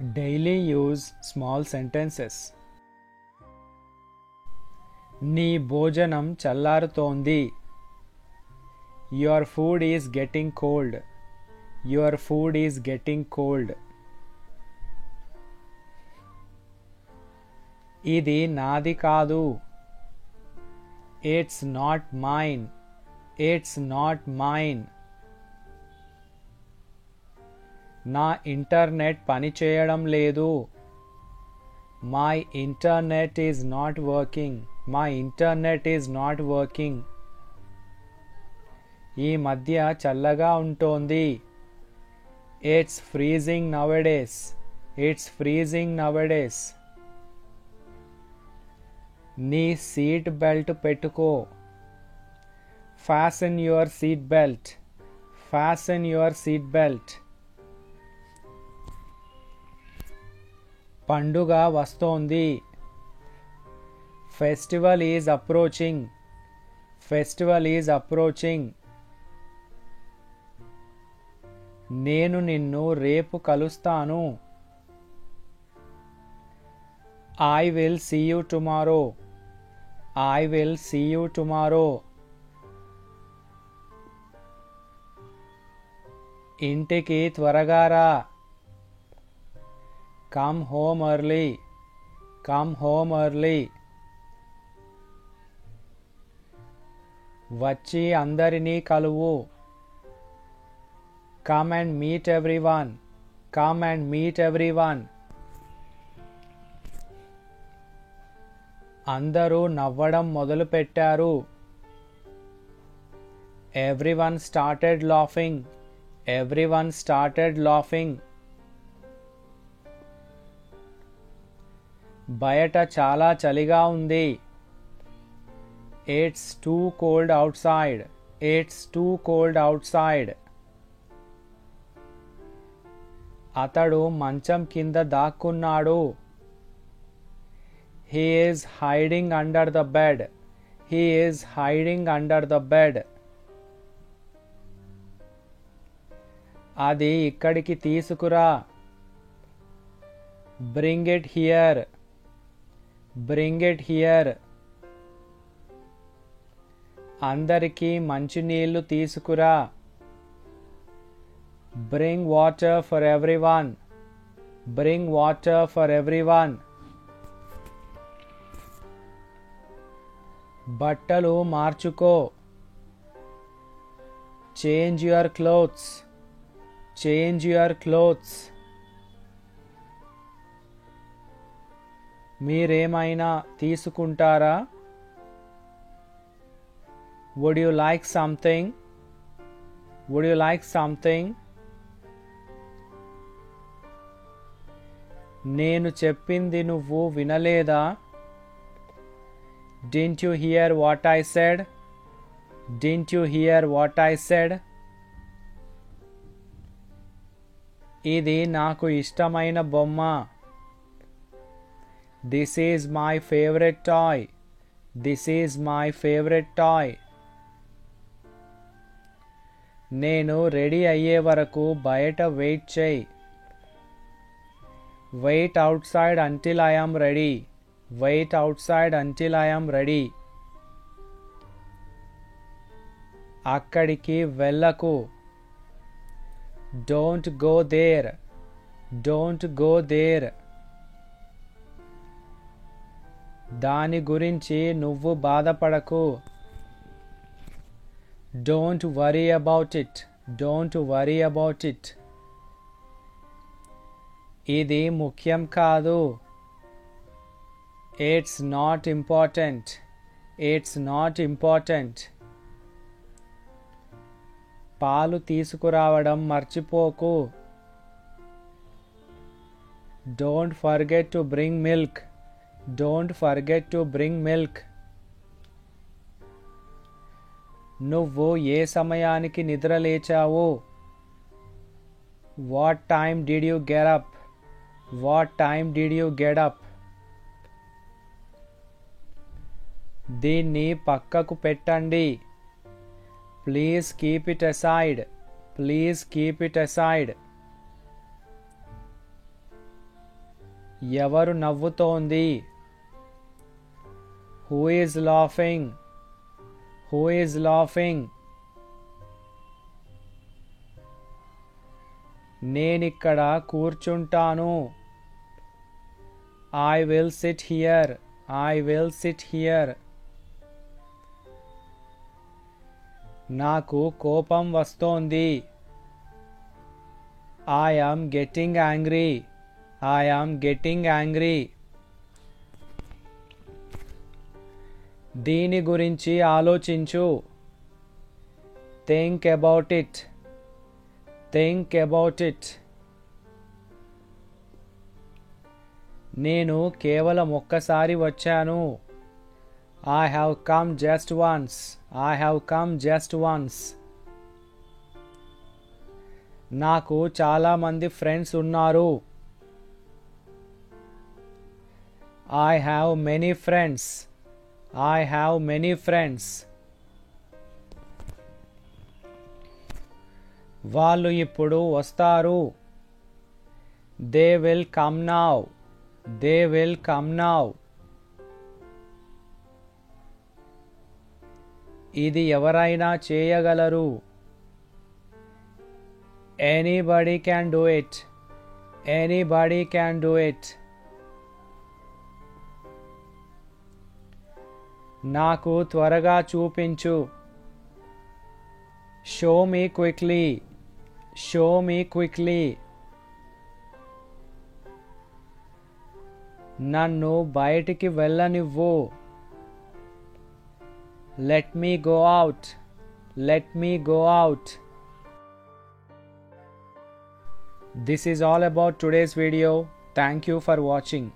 Daily use small sentences. నీ భోజనం చల్లారుతోంది. Your food is getting cold. Your food is getting cold. ఇది నాది కాదు. It's not mine. It's not mine. నా internet పనిచేయడం లేదు. My internet is not working. My internet is not working. ఈ మధ్య చల్లగా ఉంటోంది. It's freezing nowadays. It's freezing nowadays. నీ సీట్ బెల్ట్ పెట్టుకో. Fasten your seat belt. Fasten your seat belt. పండుగ వస్తోంది. Festival is approaching. Festival is approaching. నేను నిన్ను రేపు కలుస్తాను. I will see you tomorrow. I will see you tomorrow. ఇంటికి త్వరగా రా. Come home early. Come home early. వచ్చి అందరినీ కలువు. Come and meet everyone. Come and meet everyone. అందరూ నవ్వడం మొదలుపెట్టారు. Everyone started laughing. Everyone started laughing. బయట చాలా చలిగా ఉంది. It's too cold outside. It's too cold outside. అతడు మంచం కింద దాక్కున్నాడు. He is hiding under the bed. He is hiding under the bed. అది ఇక్కడికి తీసుకురా. Bring it here. Bring it here. అందరికీ మంచినీళ్ళు తీసుకురా. Bring water for everyone. Bring water for everyone. బట్టలు మార్చుకో. Change your clothes. Change your clothes. మీరేమైనా తీసుకుంటారా? Would you like something? Would you like something? నేను చెప్పింది నువ్వు వినలేదా? Didn't you hear what I said? Didn't you hear what I said? ఇది నాకు ఇష్టమైన బొమ్మ. This is my favorite toy. This is my favorite toy. నేను రెడీ అయ్యే వరకు బయట వెయిట్ చేయి. Wait outside until I am ready. Wait outside until I am ready. అక్కడికి వెళ్ళకు. Don't go there. Don't go there. దాని గురించి నువ్వు బాధపడకు. Don't worry about it. Don't worry about it. ఇది ముఖ్యం కాదు. It's not important. It's not important. పాలు తీసుకురావడం మర్చిపోకు. Don't forget to bring milk. Don't forget to bring milk. నువ్వు ఏ సమయానికి నిద్ర లేచావు? What time did you get up? What time did you get up? దీన్ని పక్కకు పెట్టండి. Please keep it aside. Please keep it aside. ఎవరు నవ్వుతోంది? Who is laughing? Who is laughing? నేనిక్కడ కూర్చుంటాను. I will sit here. I will sit here. నాకు కోపం వస్తోంది. I am getting angry. I am getting angry. దీని గురించి ఆలోచించు. Think about it. Think about it. నేను కేవలం ఒక్కసారి వచ్చాను. I have come just once. I have come just once. నాకు చాలా మంది ఫ్రెండ్స్ ఉన్నారు. I have many friends. I have many friends. వాళ్ళు ఇప్పుడు వస్తారు. They will come now. They will come now. ఇది ఎవరైనా చేయగలరు. Anybody can do it. Anybody can do it. నాకు త్వరగా చూపించు. Show me quickly. Show me quickly. నన్ను బయటికి వెళ్ళనివ్వు. Let me go out. Let me go out. This is all about today's video. Thank you for watching.